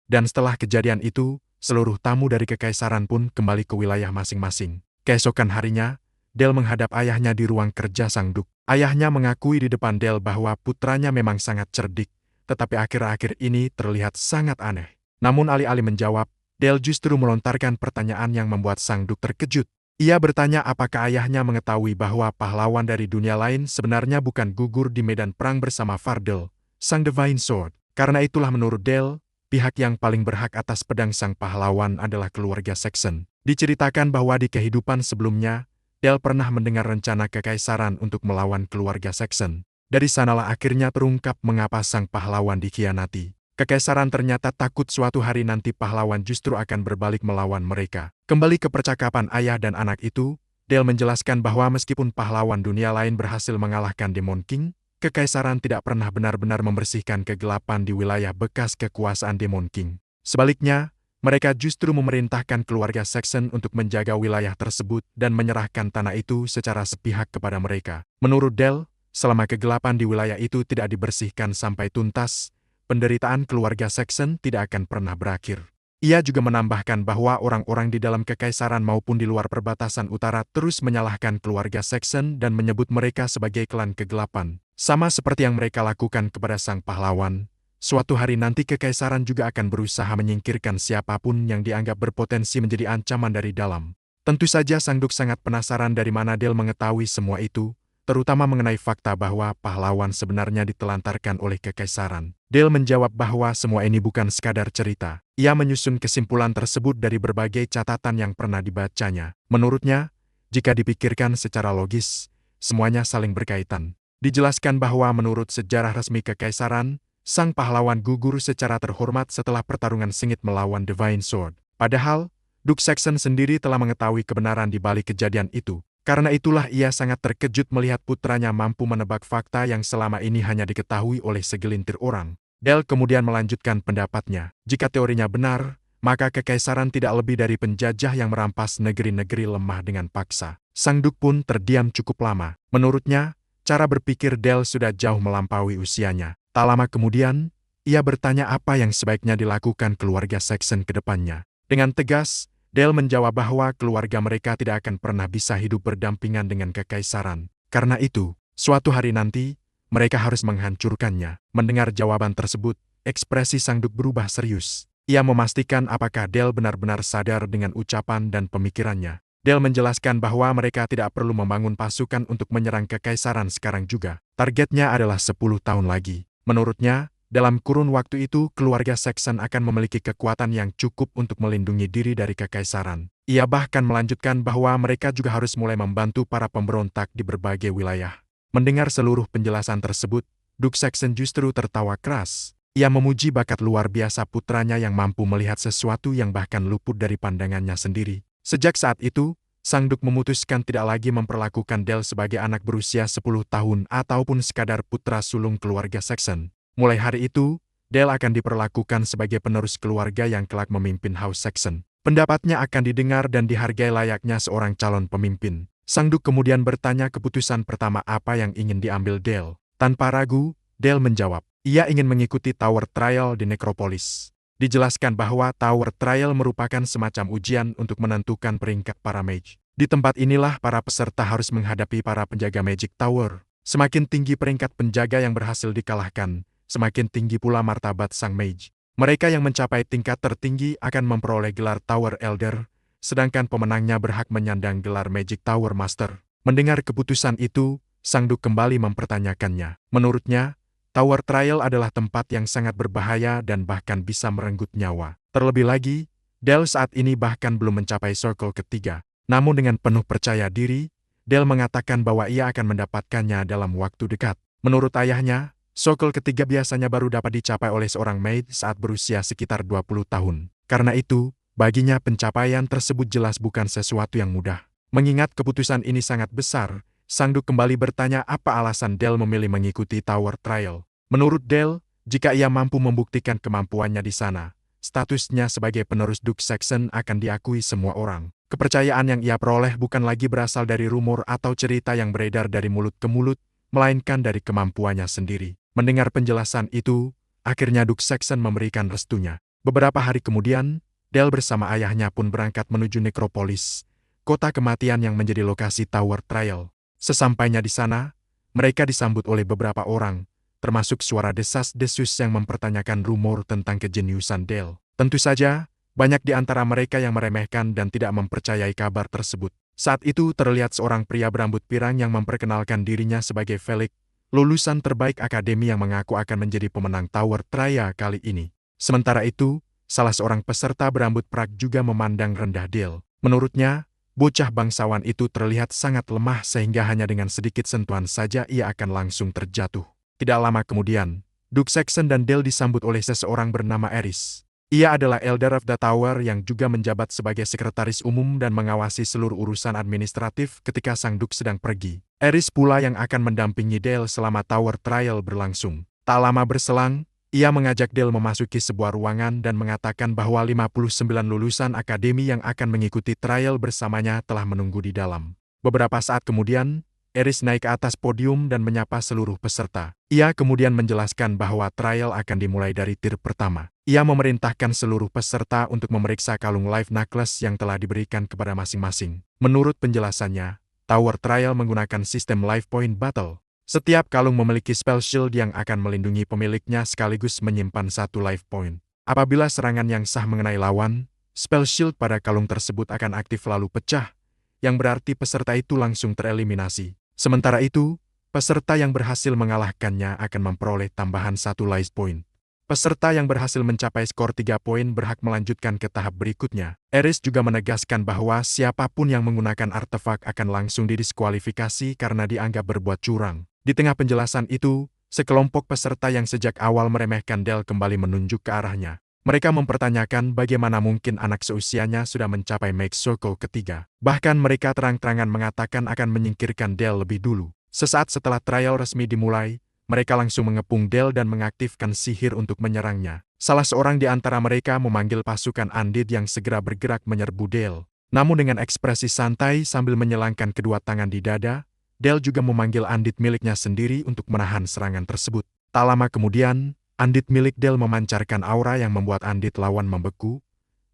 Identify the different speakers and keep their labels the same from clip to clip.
Speaker 1: Dan setelah kejadian itu, seluruh tamu dari kekaisaran pun kembali ke wilayah masing-masing. Keesokan harinya, Dale menghadap ayahnya di ruang kerja sang Duk. Ayahnya mengakui di depan Dale bahwa putranya memang sangat cerdik, tetapi akhir-akhir ini terlihat sangat aneh. Namun alih-alih menjawab, Dale justru melontarkan pertanyaan yang membuat sang Duk terkejut. Ia bertanya apakah ayahnya mengetahui bahwa pahlawan dari dunia lain sebenarnya bukan gugur di medan perang bersama Fardel, sang Divine Sword. Karena itulah menurut Dale, pihak yang paling berhak atas pedang sang pahlawan adalah keluarga Saxon. Diceritakan bahwa di kehidupan sebelumnya, Dale pernah mendengar rencana kekaisaran untuk melawan keluarga Saxon. Dari sanalah akhirnya terungkap mengapa sang pahlawan dikhianati. Kekaisaran ternyata takut suatu hari nanti pahlawan justru akan berbalik melawan mereka. Kembali ke percakapan ayah dan anak itu, Dale menjelaskan bahwa meskipun pahlawan dunia lain berhasil mengalahkan Demon King, kekaisaran tidak pernah benar-benar membersihkan kegelapan di wilayah bekas kekuasaan Demon King. Sebaliknya, mereka justru memerintahkan keluarga Saxon untuk menjaga wilayah tersebut dan menyerahkan tanah itu secara sepihak kepada mereka. Menurut Dale, selama kegelapan di wilayah itu tidak dibersihkan sampai tuntas, penderitaan keluarga Saxon tidak akan pernah berakhir. Ia juga menambahkan bahwa orang-orang di dalam kekaisaran maupun di luar perbatasan utara terus menyalahkan keluarga Saxon dan menyebut mereka sebagai klan kegelapan. Sama seperti yang mereka lakukan kepada sang pahlawan, suatu hari nanti kekaisaran juga akan berusaha menyingkirkan siapapun yang dianggap berpotensi menjadi ancaman dari dalam. Tentu saja sang Duk sangat penasaran dari mana Dale mengetahui semua itu, terutama mengenai fakta bahwa pahlawan sebenarnya ditelantarkan oleh kekaisaran. Dale menjawab bahwa semua ini bukan sekadar cerita. Ia menyusun kesimpulan tersebut dari berbagai catatan yang pernah dibacanya. Menurutnya, jika dipikirkan secara logis, semuanya saling berkaitan. Dijelaskan bahwa menurut sejarah resmi kekaisaran, sang pahlawan gugur secara terhormat setelah pertarungan sengit melawan Divine Sword. Padahal, Duk Saxon sendiri telah mengetahui kebenaran di balik kejadian itu. Karena itulah ia sangat terkejut melihat putranya mampu menebak fakta yang selama ini hanya diketahui oleh segelintir orang. Dale kemudian melanjutkan pendapatnya. Jika teorinya benar, maka kekaisaran tidak lebih dari penjajah yang merampas negeri-negeri lemah dengan paksa. Sang Duk pun terdiam cukup lama. Menurutnya, cara berpikir Dale sudah jauh melampaui usianya. Tak lama kemudian, ia bertanya apa yang sebaiknya dilakukan keluarga Saxon ke depannya. Dengan tegas, Dale menjawab bahwa keluarga mereka tidak akan pernah bisa hidup berdampingan dengan kekaisaran. Karena itu, suatu hari nanti, mereka harus menghancurkannya. Mendengar jawaban tersebut, ekspresi sang Duk berubah serius. Ia memastikan apakah Dale benar-benar sadar dengan ucapan dan pemikirannya. Dale menjelaskan bahwa mereka tidak perlu membangun pasukan untuk menyerang kekaisaran sekarang juga. Targetnya adalah 10 tahun lagi. Menurutnya, dalam kurun waktu itu, keluarga Saxon akan memiliki kekuatan yang cukup untuk melindungi diri dari kekaisaran. Ia bahkan melanjutkan bahwa mereka juga harus mulai membantu para pemberontak di berbagai wilayah. Mendengar seluruh penjelasan tersebut, Duk Saxon justru tertawa keras. Ia memuji bakat luar biasa putranya yang mampu melihat sesuatu yang bahkan luput dari pandangannya sendiri. Sejak saat itu, sang Duk memutuskan tidak lagi memperlakukan Dale sebagai anak berusia 10 tahun ataupun sekadar putra sulung keluarga Saxon. Mulai hari itu, Dale akan diperlakukan sebagai penerus keluarga yang kelak memimpin House Saxon. Pendapatnya akan didengar dan dihargai layaknya seorang calon pemimpin. Sang Duk kemudian bertanya keputusan pertama apa yang ingin diambil Dale. Tanpa ragu, Dale menjawab, ia ingin mengikuti Tower Trial di Necropolis. Dijelaskan bahwa Tower Trial merupakan semacam ujian untuk menentukan peringkat para mage. Di tempat inilah para peserta harus menghadapi para penjaga Magic Tower. Semakin tinggi peringkat penjaga yang berhasil dikalahkan, semakin tinggi pula martabat sang mage. Mereka yang mencapai tingkat tertinggi akan memperoleh gelar Tower Elder, sedangkan pemenangnya berhak menyandang gelar Magic Tower Master. Mendengar keputusan itu, sang Duk kembali mempertanyakannya. Menurutnya, Tower Trial adalah tempat yang sangat berbahaya dan bahkan bisa merenggut nyawa. Terlebih lagi, Dale saat ini bahkan belum mencapai circle ketiga. Namun dengan penuh percaya diri, Dale mengatakan bahwa ia akan mendapatkannya dalam waktu dekat. Menurut ayahnya, circle ketiga biasanya baru dapat dicapai oleh seorang mage saat berusia sekitar 20 tahun. Karena itu, baginya pencapaian tersebut jelas bukan sesuatu yang mudah. Mengingat keputusan ini sangat besar, sang Duk kembali bertanya apa alasan Dale memilih mengikuti Tower Trial. Menurut Dale, jika ia mampu membuktikan kemampuannya di sana, statusnya sebagai penerus Duk Saxon akan diakui semua orang. Kepercayaan yang ia peroleh bukan lagi berasal dari rumor atau cerita yang beredar dari mulut ke mulut, melainkan dari kemampuannya sendiri. Mendengar penjelasan itu, akhirnya Duk Saxon memberikan restunya. Beberapa hari kemudian, Del bersama ayahnya pun berangkat menuju Necropolis, kota kematian yang menjadi lokasi Tower Trial. Sesampainya di sana, mereka disambut oleh beberapa orang, termasuk suara desas-desus yang mempertanyakan rumor tentang kejeniusan Del. Tentu saja, banyak di antara mereka yang meremehkan dan tidak mempercayai kabar tersebut. Saat itu terlihat seorang pria berambut pirang yang memperkenalkan dirinya sebagai Felix, lulusan terbaik akademi yang mengaku akan menjadi pemenang Tower Trial kali ini. Sementara itu, salah seorang peserta berambut perak juga memandang rendah Del. Menurutnya, bocah bangsawan itu terlihat sangat lemah sehingga hanya dengan sedikit sentuhan saja ia akan langsung terjatuh. Tidak lama kemudian, Duke Saxon dan Del disambut oleh seseorang bernama Eris. Ia adalah Elder of the Tower yang juga menjabat sebagai sekretaris umum dan mengawasi seluruh urusan administratif ketika sang Duke sedang pergi. Eris pula yang akan mendampingi Del selama Tower Trial berlangsung. Tak lama berselang, ia mengajak Del memasuki sebuah ruangan dan mengatakan bahwa 59 lulusan akademi yang akan mengikuti trial bersamanya telah menunggu di dalam. Beberapa saat kemudian, Eris naik ke atas podium dan menyapa seluruh peserta. Ia kemudian menjelaskan bahwa trial akan dimulai dari tir pertama. Ia memerintahkan seluruh peserta untuk memeriksa kalung life necklace yang telah diberikan kepada masing-masing. Menurut penjelasannya, Tower Trial menggunakan sistem life point battle. Setiap kalung memiliki spell shield yang akan melindungi pemiliknya sekaligus menyimpan satu life point. Apabila serangan yang sah mengenai lawan, spell shield pada kalung tersebut akan aktif lalu pecah, yang berarti peserta itu langsung tereliminasi. Sementara itu, peserta yang berhasil mengalahkannya akan memperoleh tambahan satu life point. Peserta yang berhasil mencapai skor 3 poin berhak melanjutkan ke tahap berikutnya. Eris juga menegaskan bahwa siapapun yang menggunakan artefak akan langsung didiskualifikasi karena dianggap berbuat curang. Di tengah penjelasan itu, sekelompok peserta yang sejak awal meremehkan Del kembali menunjuk ke arahnya. Mereka mempertanyakan bagaimana mungkin anak seusianya sudah mencapai Make Circle ketiga. Bahkan mereka terang-terangan mengatakan akan menyingkirkan Del lebih dulu. Sesaat setelah trial resmi dimulai, mereka langsung mengepung Del dan mengaktifkan sihir untuk menyerangnya. Salah seorang di antara mereka memanggil pasukan Undead yang segera bergerak menyerbu Del. Namun dengan ekspresi santai sambil menyelangkan kedua tangan di dada, Del juga memanggil Undead miliknya sendiri untuk menahan serangan tersebut. Tak lama kemudian, Undead milik Del memancarkan aura yang membuat Undead lawan membeku,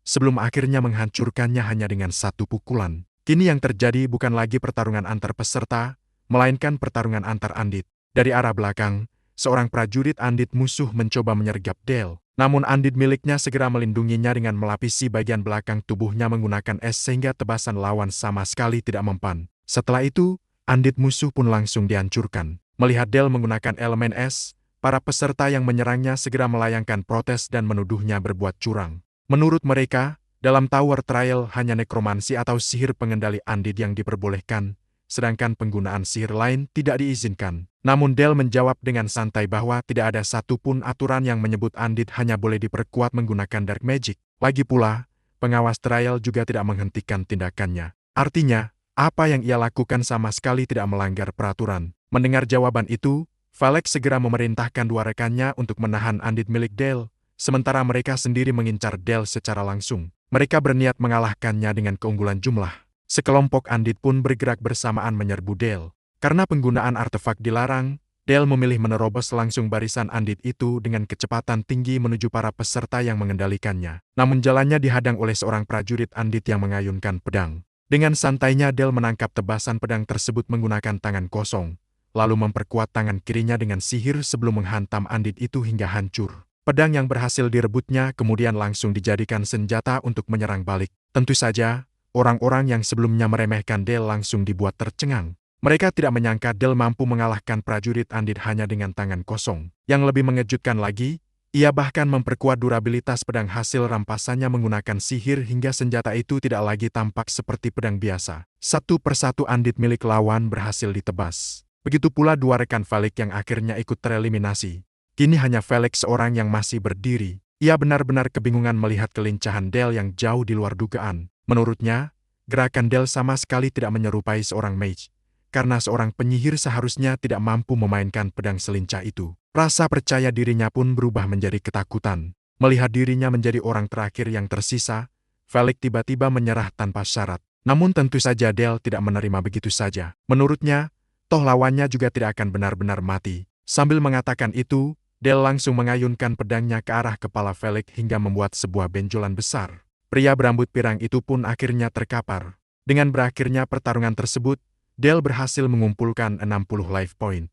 Speaker 1: sebelum akhirnya menghancurkannya hanya dengan satu pukulan. Kini yang terjadi bukan lagi pertarungan antar peserta, melainkan pertarungan antar Undead. Dari arah belakang, seorang prajurit Undead musuh mencoba menyergap Del. Namun Undead miliknya segera melindunginya dengan melapisi bagian belakang tubuhnya menggunakan es sehingga tebasan lawan sama sekali tidak mempan. Setelah itu, Undead musuh pun langsung dihancurkan. Melihat Del menggunakan elemen es, para peserta yang menyerangnya segera melayangkan protes dan menuduhnya berbuat curang. Menurut mereka, dalam Tower Trial hanya nekromansi atau sihir pengendali Undead yang diperbolehkan, sedangkan penggunaan sihir lain tidak diizinkan. Namun Del menjawab dengan santai bahwa tidak ada satupun aturan yang menyebut Undead hanya boleh diperkuat menggunakan dark magic. Lagi pula, pengawas trial juga tidak menghentikan tindakannya. Artinya, apa yang ia lakukan sama sekali tidak melanggar peraturan. Mendengar jawaban itu, Felix segera memerintahkan dua rekannya untuk menahan Undead milik Del, sementara mereka sendiri mengincar Del secara langsung. Mereka berniat mengalahkannya dengan keunggulan jumlah. Sekelompok Undead pun bergerak bersamaan menyerbu Del. Karena penggunaan artefak dilarang, Del memilih menerobos langsung barisan Undead itu dengan kecepatan tinggi menuju para peserta yang mengendalikannya. Namun jalannya dihadang oleh seorang prajurit Undead yang mengayunkan pedang. Dengan santainya Del menangkap tebasan pedang tersebut menggunakan tangan kosong, lalu memperkuat tangan kirinya dengan sihir sebelum menghantam Undead itu hingga hancur. Pedang yang berhasil direbutnya kemudian langsung dijadikan senjata untuk menyerang balik. Tentu saja, orang-orang yang sebelumnya meremehkan Del langsung dibuat tercengang. Mereka tidak menyangka Del mampu mengalahkan prajurit Undead hanya dengan tangan kosong. Yang lebih mengejutkan lagi, ia bahkan memperkuat durabilitas pedang hasil rampasannya menggunakan sihir hingga senjata itu tidak lagi tampak seperti pedang biasa. Satu persatu Undead milik lawan berhasil ditebas. Begitu pula dua rekan Felix yang akhirnya ikut tereliminasi. Kini hanya Felix seorang yang masih berdiri. Ia benar-benar kebingungan melihat kelincahan Del yang jauh di luar dugaan. Menurutnya, gerakan Del sama sekali tidak menyerupai seorang mage, karena seorang penyihir seharusnya tidak mampu memainkan pedang selincah itu. Rasa percaya dirinya pun berubah menjadi ketakutan. Melihat dirinya menjadi orang terakhir yang tersisa, Felix tiba-tiba menyerah tanpa syarat. Namun tentu saja Del tidak menerima begitu saja. Menurutnya, toh lawannya juga tidak akan benar-benar mati. Sambil mengatakan itu, Dale langsung mengayunkan pedangnya ke arah kepala Felix hingga membuat sebuah benjolan besar. Pria berambut pirang itu pun akhirnya terkapar. Dengan berakhirnya pertarungan tersebut, Dale berhasil mengumpulkan 60 life point.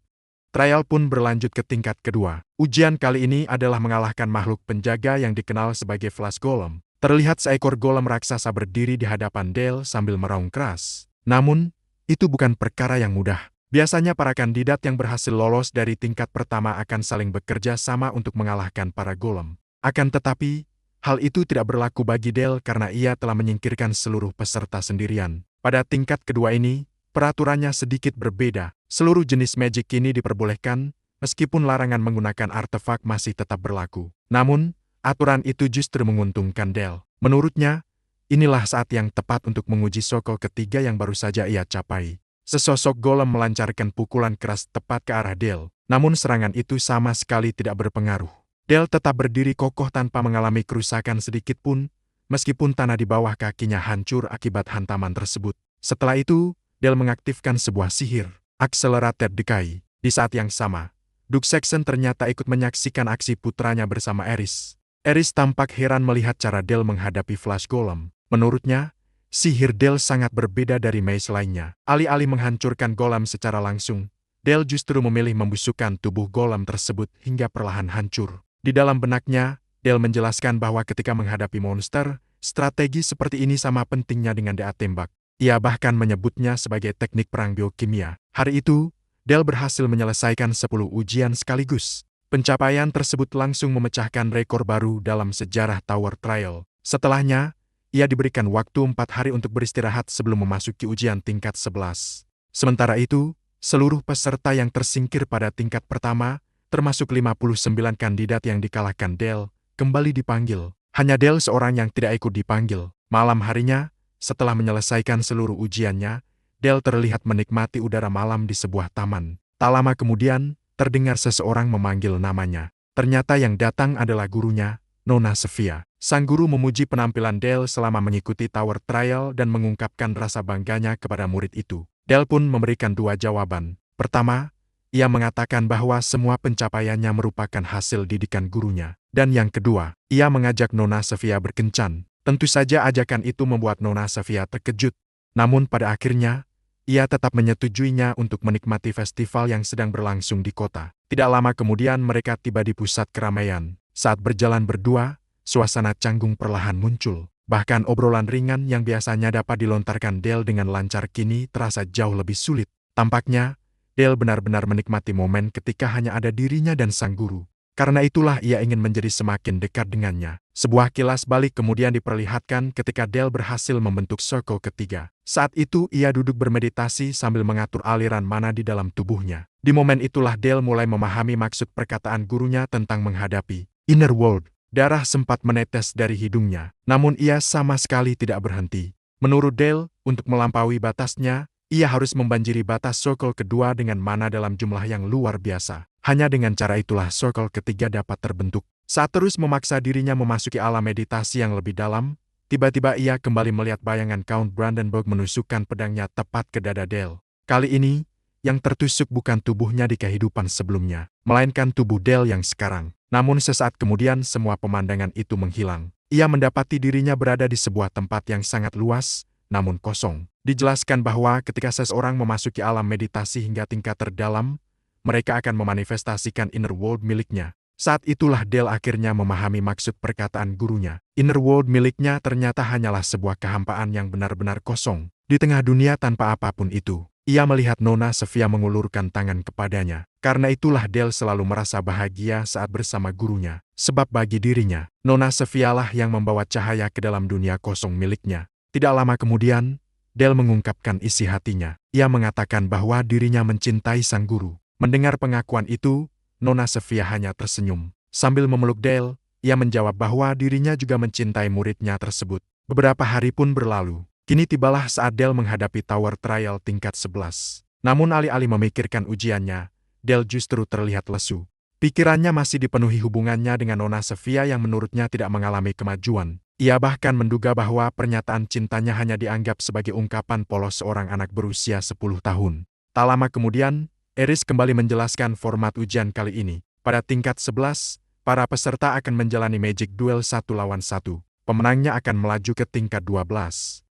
Speaker 1: Trial pun berlanjut ke tingkat kedua. Ujian kali ini adalah mengalahkan makhluk penjaga yang dikenal sebagai Flash Golem. Terlihat seekor golem raksasa berdiri di hadapan Dale sambil meraung keras. Namun, itu bukan perkara yang mudah. Biasanya para kandidat yang berhasil lolos dari tingkat pertama akan saling bekerja sama untuk mengalahkan para golem. Akan tetapi, hal itu tidak berlaku bagi Dale karena ia telah menyingkirkan seluruh peserta sendirian. Pada tingkat kedua ini, peraturannya sedikit berbeda. Seluruh jenis magic kini diperbolehkan, meskipun larangan menggunakan artefak masih tetap berlaku. Namun, aturan itu justru menguntungkan Dale. Menurutnya, inilah saat yang tepat untuk menguji sokol ketiga yang baru saja ia capai. Sesosok golem melancarkan pukulan keras tepat ke arah Dale, namun serangan itu sama sekali tidak berpengaruh. Dale tetap berdiri kokoh tanpa mengalami kerusakan sedikit pun, meskipun tanah di bawah kakinya hancur akibat hantaman tersebut. Setelah itu, Dale mengaktifkan sebuah sihir, Accelerated Decay. Di saat yang sama, Duke Saxon ternyata ikut menyaksikan aksi putranya bersama Eris. Eris tampak heran melihat cara Dale menghadapi Flash Golem. Menurutnya, sihir Dale sangat berbeda dari maze lainnya. Alih-alih menghancurkan golem secara langsung, Dale justru memilih membusukkan tubuh golem tersebut hingga perlahan hancur. Di dalam benaknya, Dale menjelaskan bahwa ketika menghadapi monster, strategi seperti ini sama pentingnya dengan DA tembak. Ia bahkan menyebutnya sebagai teknik perang biokimia. Hari itu, Dale berhasil menyelesaikan 10 ujian sekaligus. Pencapaian tersebut langsung memecahkan rekor baru dalam sejarah Tower Trial. Setelahnya, ia diberikan waktu 4 hari untuk beristirahat sebelum memasuki ujian tingkat 11. Sementara itu, seluruh peserta yang tersingkir pada tingkat pertama, termasuk 59 kandidat yang dikalahkan Dale, kembali dipanggil. Hanya Dale seorang yang tidak ikut dipanggil. Malam harinya, setelah menyelesaikan seluruh ujiannya, Dale terlihat menikmati udara malam di sebuah taman. Tak lama kemudian, terdengar seseorang memanggil namanya. Ternyata yang datang adalah gurunya, Nona Sophia. Sang guru memuji penampilan Dale selama mengikuti Tower Trial dan mengungkapkan rasa bangganya kepada murid itu. Dale pun memberikan 2 jawaban. Pertama, ia mengatakan bahwa semua pencapaiannya merupakan hasil didikan gurunya. Dan yang kedua, ia mengajak Nona Sophia berkencan. Tentu saja ajakan itu membuat Nona Sophia terkejut. Namun pada akhirnya, ia tetap menyetujuinya untuk menikmati festival yang sedang berlangsung di kota. Tidak lama kemudian mereka tiba di pusat keramaian. Saat berjalan berdua, suasana canggung perlahan muncul. Bahkan obrolan ringan yang biasanya dapat dilontarkan Dale dengan lancar kini terasa jauh lebih sulit. Tampaknya, Dale benar-benar menikmati momen ketika hanya ada dirinya dan sang guru. Karena itulah ia ingin menjadi semakin dekat dengannya. Sebuah kilas balik kemudian diperlihatkan ketika Dale berhasil membentuk circle ketiga. Saat itu ia duduk bermeditasi sambil mengatur aliran mana di dalam tubuhnya. Di momen itulah Dale mulai memahami maksud perkataan gurunya tentang menghadapi inner world. Darah sempat menetes dari hidungnya, namun ia sama sekali tidak berhenti. Menurut Dale, untuk melampaui batasnya, ia harus membanjiri batas circle kedua dengan mana dalam jumlah yang luar biasa. Hanya dengan cara itulah circle ketiga dapat terbentuk. Saat terus memaksa dirinya memasuki alam meditasi yang lebih dalam, tiba-tiba ia kembali melihat bayangan Count Brandenburg menusukkan pedangnya tepat ke dada Dale. Kali ini, yang tertusuk bukan tubuhnya di kehidupan sebelumnya, melainkan tubuh Dale yang sekarang. Namun sesaat kemudian semua pemandangan itu menghilang. Ia mendapati dirinya berada di sebuah tempat yang sangat luas, namun kosong. Dijelaskan bahwa ketika seseorang memasuki alam meditasi hingga tingkat terdalam, mereka akan memanifestasikan inner world miliknya. Saat itulah Dale akhirnya memahami maksud perkataan gurunya. Inner world miliknya ternyata hanyalah sebuah kehampaan yang benar-benar kosong. Di tengah dunia tanpa apapun itu, ia melihat Nona Sophia mengulurkan tangan kepadanya. Karena itulah Dale selalu merasa bahagia saat bersama gurunya. Sebab bagi dirinya, Nona Sophia lah yang membawa cahaya ke dalam dunia kosong miliknya. Tidak lama kemudian, Dale mengungkapkan isi hatinya. Ia mengatakan bahwa dirinya mencintai sang guru. Mendengar pengakuan itu, Nona Sophia hanya tersenyum. Sambil memeluk Dale, ia menjawab bahwa dirinya juga mencintai muridnya tersebut. Beberapa hari pun berlalu. Kini tibalah saat Dale menghadapi Tower Trial tingkat 11. Namun alih-alih memikirkan ujiannya, Dale justru terlihat lesu. Pikirannya masih dipenuhi hubungannya dengan Nona Sophia yang menurutnya tidak mengalami kemajuan. Ia bahkan menduga bahwa pernyataan cintanya hanya dianggap sebagai ungkapan polos seorang anak berusia 10 tahun. Tak lama kemudian, Eris kembali menjelaskan format ujian kali ini. Pada tingkat 11, para peserta akan menjalani Magic Duel 1 lawan 1. Pemenangnya akan melaju ke tingkat 12.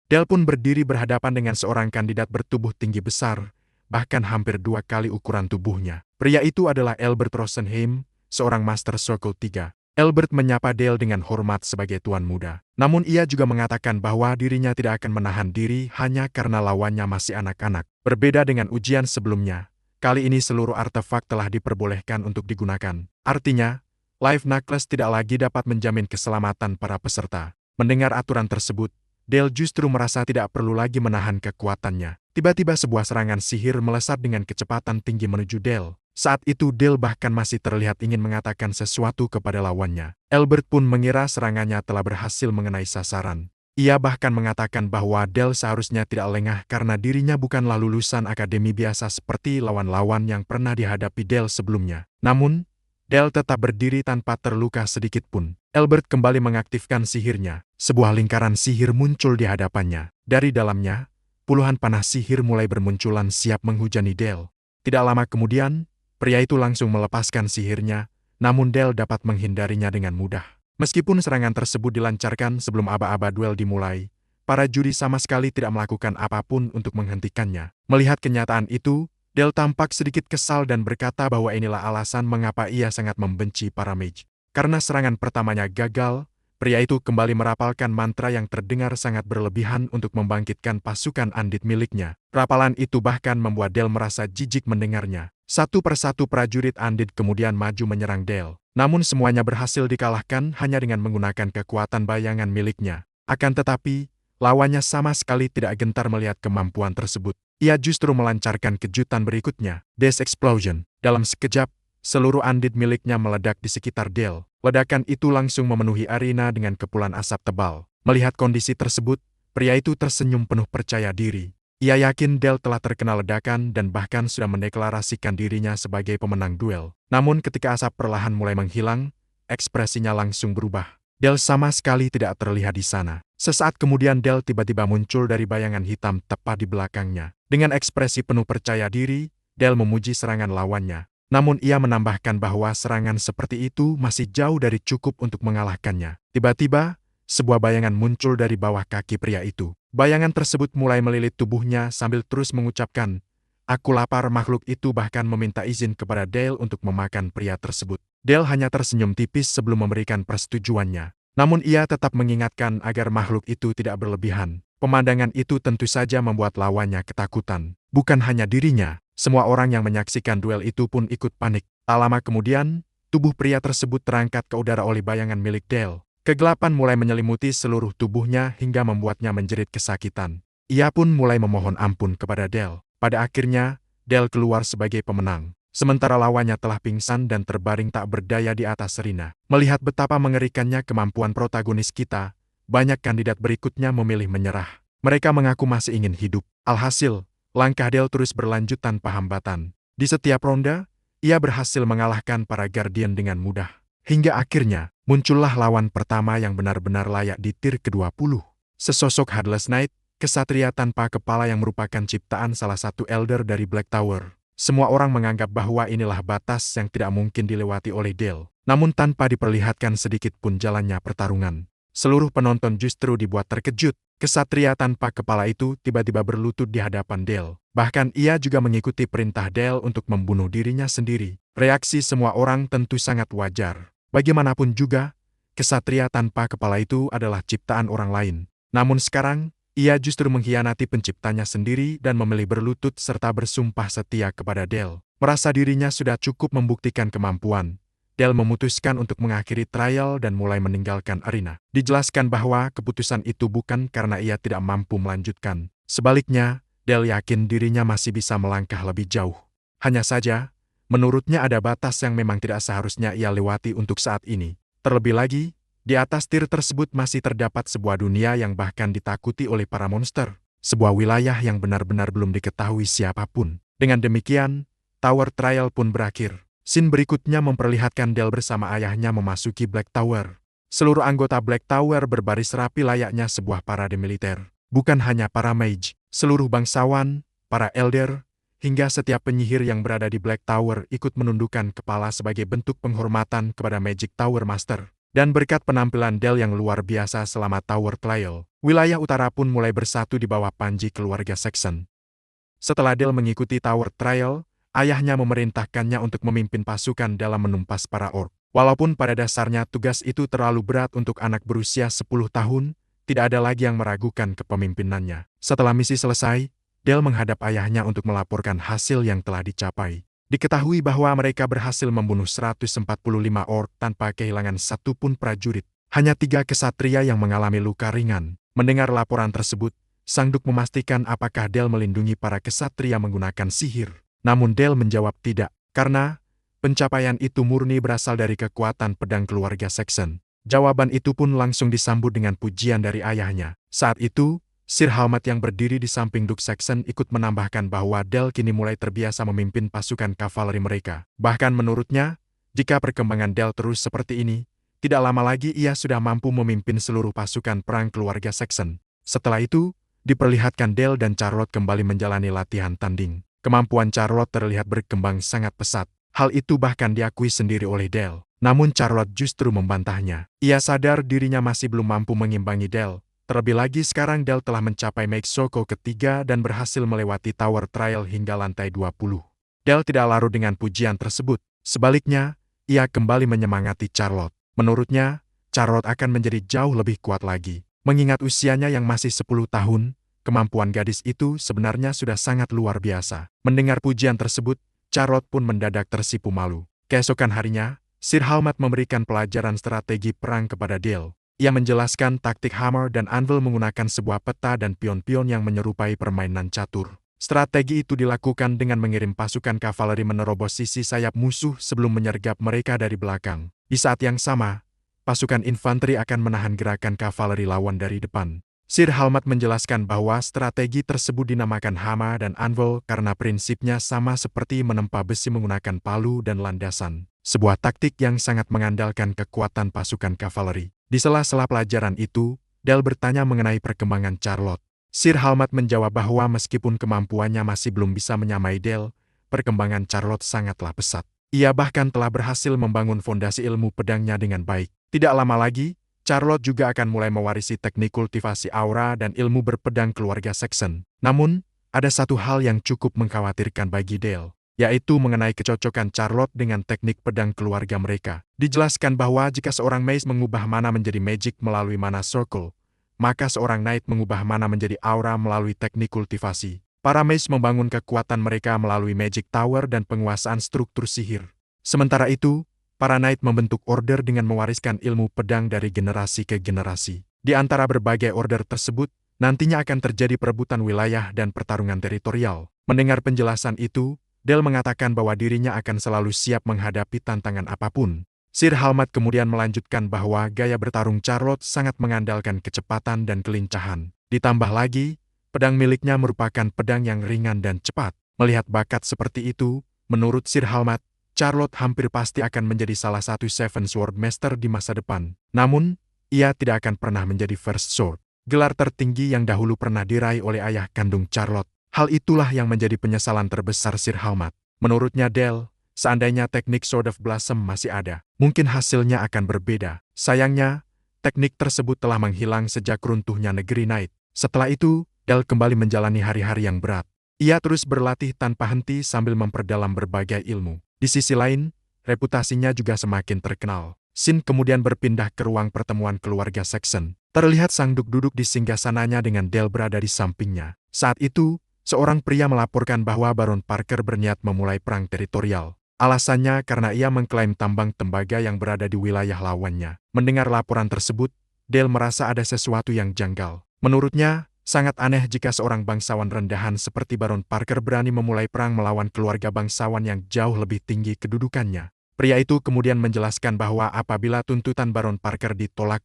Speaker 1: Dale pun berdiri berhadapan dengan seorang kandidat bertubuh tinggi besar, bahkan hampir 2 kali ukuran tubuhnya. Pria itu adalah Albert Rosenheim, seorang Master Circle 3. Albert menyapa Dale dengan hormat sebagai tuan muda. Namun ia juga mengatakan bahwa dirinya tidak akan menahan diri hanya karena lawannya masih anak-anak. Berbeda dengan ujian sebelumnya, kali ini seluruh artefak telah diperbolehkan untuk digunakan. Artinya, Live Knuckles tidak lagi dapat menjamin keselamatan para peserta. Mendengar aturan tersebut, Dale justru merasa tidak perlu lagi menahan kekuatannya. Tiba-tiba sebuah serangan sihir melesat dengan kecepatan tinggi menuju Dale. Saat itu Dale bahkan masih terlihat ingin mengatakan sesuatu kepada lawannya. Albert pun mengira serangannya telah berhasil mengenai sasaran. Ia bahkan mengatakan bahwa Dale seharusnya tidak lengah karena dirinya bukanlah lulusan akademi biasa seperti lawan-lawan yang pernah dihadapi Dale sebelumnya. Namun, Dale tetap berdiri tanpa terluka sedikit pun. Albert kembali mengaktifkan sihirnya. Sebuah lingkaran sihir muncul di hadapannya. Dari dalamnya, puluhan panah sihir mulai bermunculan siap menghujani Dale. Tidak lama kemudian, pria itu langsung melepaskan sihirnya, namun Dale dapat menghindarinya dengan mudah. Meskipun serangan tersebut dilancarkan sebelum aba-aba duel dimulai, para juri sama sekali tidak melakukan apapun untuk menghentikannya. Melihat kenyataan itu, Dale tampak sedikit kesal dan berkata bahwa inilah alasan mengapa ia sangat membenci para mage. Karena serangan pertamanya gagal, pria itu kembali merapalkan mantra yang terdengar sangat berlebihan untuk membangkitkan pasukan Andit miliknya. Rapalan itu bahkan membuat Dale merasa jijik mendengarnya. Satu persatu prajurit Andit kemudian maju menyerang Dale. Namun semuanya berhasil dikalahkan hanya dengan menggunakan kekuatan bayangan miliknya. Akan tetapi, lawannya sama sekali tidak gentar melihat kemampuan tersebut. Ia justru melancarkan kejutan berikutnya, Death Explosion. Dalam sekejap, seluruh Andit miliknya meledak di sekitar Dale. Ledakan itu langsung memenuhi arena dengan kepulan asap tebal. Melihat kondisi tersebut, pria itu tersenyum penuh percaya diri. Ia yakin Dale telah terkena ledakan dan bahkan sudah mendeklarasikan dirinya sebagai pemenang duel. Namun ketika asap perlahan mulai menghilang, ekspresinya langsung berubah. Dale sama sekali tidak terlihat di sana. Sesaat kemudian Dale tiba-tiba muncul dari bayangan hitam tepat di belakangnya. Dengan ekspresi penuh percaya diri, Dale memuji serangan lawannya. Namun ia menambahkan bahwa serangan seperti itu masih jauh dari cukup untuk mengalahkannya. Tiba-tiba, sebuah bayangan muncul dari bawah kaki pria itu. Bayangan tersebut mulai melilit tubuhnya sambil terus mengucapkan, "Aku lapar." Makhluk itu bahkan meminta izin kepada Dale untuk memakan pria tersebut. Dale hanya tersenyum tipis sebelum memberikan persetujuannya. Namun ia tetap mengingatkan agar makhluk itu tidak berlebihan. Pemandangan itu tentu saja membuat lawannya ketakutan. Bukan hanya dirinya, semua orang yang menyaksikan duel itu pun ikut panik. Tak lama kemudian, tubuh pria tersebut terangkat ke udara oleh bayangan milik Dale. Kegelapan mulai menyelimuti seluruh tubuhnya hingga membuatnya menjerit kesakitan. Ia pun mulai memohon ampun kepada Dale. Pada akhirnya, Dale keluar sebagai pemenang. Sementara lawannya telah pingsan dan terbaring tak berdaya di atas arena. Melihat betapa mengerikannya kemampuan protagonis kita, banyak kandidat berikutnya memilih menyerah. Mereka mengaku masih ingin hidup. Alhasil, langkah Dale terus berlanjut tanpa hambatan. Di setiap ronde, ia berhasil mengalahkan para Guardian dengan mudah. Hingga akhirnya, muncullah lawan pertama yang benar-benar layak di tier ke-20. Sesosok Headless Knight, kesatria tanpa kepala yang merupakan ciptaan salah satu elder dari Black Tower. Semua orang menganggap bahwa inilah batas yang tidak mungkin dilewati oleh Dale. Namun tanpa diperlihatkan sedikit pun jalannya pertarungan. Seluruh penonton justru dibuat terkejut. Kesatria tanpa kepala itu tiba-tiba berlutut di hadapan Dale. Bahkan ia juga mengikuti perintah Dale untuk membunuh dirinya sendiri. Reaksi semua orang tentu sangat wajar. Bagaimanapun juga, kesatria tanpa kepala itu adalah ciptaan orang lain. Namun sekarang, ia justru mengkhianati penciptanya sendiri dan memilih berlutut serta bersumpah setia kepada Dale. Merasa dirinya sudah cukup membuktikan kemampuan, Dale memutuskan untuk mengakhiri trial dan mulai meninggalkan arena. Dijelaskan bahwa keputusan itu bukan karena ia tidak mampu melanjutkan. Sebaliknya, Dale yakin dirinya masih bisa melangkah lebih jauh. Hanya saja, menurutnya ada batas yang memang tidak seharusnya ia lewati untuk saat ini. Terlebih lagi, di atas tier tersebut masih terdapat sebuah dunia yang bahkan ditakuti oleh para monster. Sebuah wilayah yang benar-benar belum diketahui siapapun. Dengan demikian, Tower Trial pun berakhir. Scene berikutnya memperlihatkan Dale bersama ayahnya memasuki Black Tower. Seluruh anggota Black Tower berbaris rapi layaknya sebuah parade militer. Bukan hanya para mage, seluruh bangsawan, para elder, hingga setiap penyihir yang berada di Black Tower ikut menundukkan kepala sebagai bentuk penghormatan kepada Magic Tower Master. Dan berkat penampilan Dell yang luar biasa selama Tower Trial, wilayah utara pun mulai bersatu di bawah panji keluarga Saxon. Setelah Dell mengikuti Tower Trial, ayahnya memerintahkannya untuk memimpin pasukan dalam menumpas para orc. Walaupun pada dasarnya tugas itu terlalu berat untuk anak berusia 10 tahun, tidak ada lagi yang meragukan kepemimpinannya. Setelah misi selesai, Dell menghadap ayahnya untuk melaporkan hasil yang telah dicapai. Diketahui bahwa mereka berhasil membunuh 145 orc tanpa kehilangan satu pun prajurit. Hanya 3 kesatria yang mengalami luka ringan. Mendengar laporan tersebut, Sang Duk memastikan apakah Dell melindungi para kesatria menggunakan sihir. Namun Dell menjawab tidak, karena pencapaian itu murni berasal dari kekuatan pedang keluarga Saxon. Jawaban itu pun langsung disambut dengan pujian dari ayahnya. Saat itu, Sir Halmat yang berdiri di samping Duke Saxon ikut menambahkan bahwa Dell kini mulai terbiasa memimpin pasukan kavaleri mereka. Bahkan menurutnya, jika perkembangan Dell terus seperti ini, tidak lama lagi ia sudah mampu memimpin seluruh pasukan perang keluarga Saxon. Setelah itu, diperlihatkan Dell dan Charlotte kembali menjalani latihan tanding. Kemampuan Charlotte terlihat berkembang sangat pesat. Hal itu bahkan diakui sendiri oleh Dell. Namun Charlotte justru membantahnya. Ia sadar dirinya masih belum mampu mengimbangi Dell. Terlebih lagi sekarang Dell telah mencapai Mexico ketiga dan berhasil melewati Tower Trial hingga lantai 20. Dell tidak larut dengan pujian tersebut. Sebaliknya, ia kembali menyemangati Charlotte. Menurutnya, Charlotte akan menjadi jauh lebih kuat lagi. Mengingat usianya yang masih 10 tahun, kemampuan gadis itu sebenarnya sudah sangat luar biasa. Mendengar pujian tersebut, Charlotte pun mendadak tersipu malu. Keesokan harinya, Sir Halmat memberikan pelajaran strategi perang kepada Dell. Ia menjelaskan taktik hammer dan anvil menggunakan sebuah peta dan pion-pion yang menyerupai permainan catur. Strategi itu dilakukan dengan mengirim pasukan kavaleri menerobos sisi sayap musuh sebelum menyergap mereka dari belakang. Di saat yang sama, pasukan infanteri akan menahan gerakan kavaleri lawan dari depan. Sir Halmat menjelaskan bahwa strategi tersebut dinamakan hama dan anvil karena prinsipnya sama seperti menempa besi menggunakan palu dan landasan. Sebuah taktik yang sangat mengandalkan kekuatan pasukan kavaleri. Di sela-sela pelajaran itu, Dell bertanya mengenai perkembangan Charlotte. Sir Halmat menjawab bahwa meskipun kemampuannya masih belum bisa menyamai Dell, perkembangan Charlotte sangatlah pesat. Ia bahkan telah berhasil membangun fondasi ilmu pedangnya dengan baik. Tidak lama lagi, Charlotte juga akan mulai mewarisi teknik kultivasi aura dan ilmu berpedang keluarga Saxon. Namun, ada satu hal yang cukup mengkhawatirkan bagi Dell, yaitu mengenai kecocokan Charlotte dengan teknik pedang keluarga mereka. Dijelaskan bahwa jika seorang mage mengubah mana menjadi magic melalui mana circle, maka seorang knight mengubah mana menjadi aura melalui teknik kultivasi. Para mage membangun kekuatan mereka melalui magic tower dan penguasaan struktur sihir. Sementara itu, para knight membentuk order dengan mewariskan ilmu pedang dari generasi ke generasi. Di antara berbagai order tersebut, nantinya akan terjadi perebutan wilayah dan pertarungan teritorial. Mendengar penjelasan itu, Dell mengatakan bahwa dirinya akan selalu siap menghadapi tantangan apapun. Sir Halmat kemudian melanjutkan bahwa gaya bertarung Charlotte sangat mengandalkan kecepatan dan kelincahan. Ditambah lagi, pedang miliknya merupakan pedang yang ringan dan cepat. Melihat bakat seperti itu, menurut Sir Halmat, Charlotte hampir pasti akan menjadi salah satu Seven Sword Master di masa depan. Namun, ia tidak akan pernah menjadi First Sword, gelar tertinggi yang dahulu pernah diraih oleh ayah kandung Charlotte. Hal itulah yang menjadi penyesalan terbesar Sir Halmat. Menurutnya Dell, seandainya teknik Sword of Blossom masih ada, mungkin hasilnya akan berbeda. Sayangnya, teknik tersebut telah menghilang sejak runtuhnya negeri Knight. Setelah itu, Dell kembali menjalani hari-hari yang berat. Ia terus berlatih tanpa henti sambil memperdalam berbagai ilmu. Di sisi lain, reputasinya juga semakin terkenal. Sin kemudian berpindah ke ruang pertemuan keluarga Saxon. Terlihat Sang Duk duduk di singgasananya dengan Dell berada di sampingnya. Saat itu, seorang pria melaporkan bahwa Baron Parker berniat memulai perang teritorial. Alasannya karena ia mengklaim tambang tembaga yang berada di wilayah lawannya. Mendengar laporan tersebut, Dell merasa ada sesuatu yang janggal. Menurutnya, sangat aneh jika seorang bangsawan rendahan seperti Baron Parker berani memulai perang melawan keluarga bangsawan yang jauh lebih tinggi kedudukannya. Pria itu kemudian menjelaskan bahwa apabila tuntutan Baron Parker ditolak,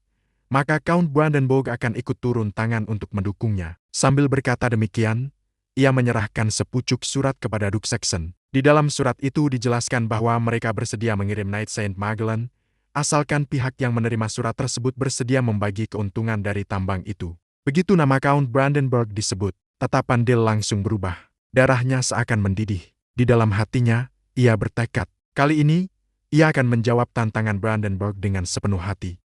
Speaker 1: maka Count Brandenburg akan ikut turun tangan untuk mendukungnya. Sambil berkata demikian, ia menyerahkan sepucuk surat kepada Duke Saxon. Di dalam surat itu dijelaskan bahwa mereka bersedia mengirim Knight Saint Magellan, asalkan pihak yang menerima surat tersebut bersedia membagi keuntungan dari tambang itu. Begitu nama Count Brandenburg disebut, tatapan Dell langsung berubah. Darahnya seakan mendidih. Di dalam hatinya, ia bertekad. Kali ini, ia akan menjawab tantangan Brandenburg dengan sepenuh hati.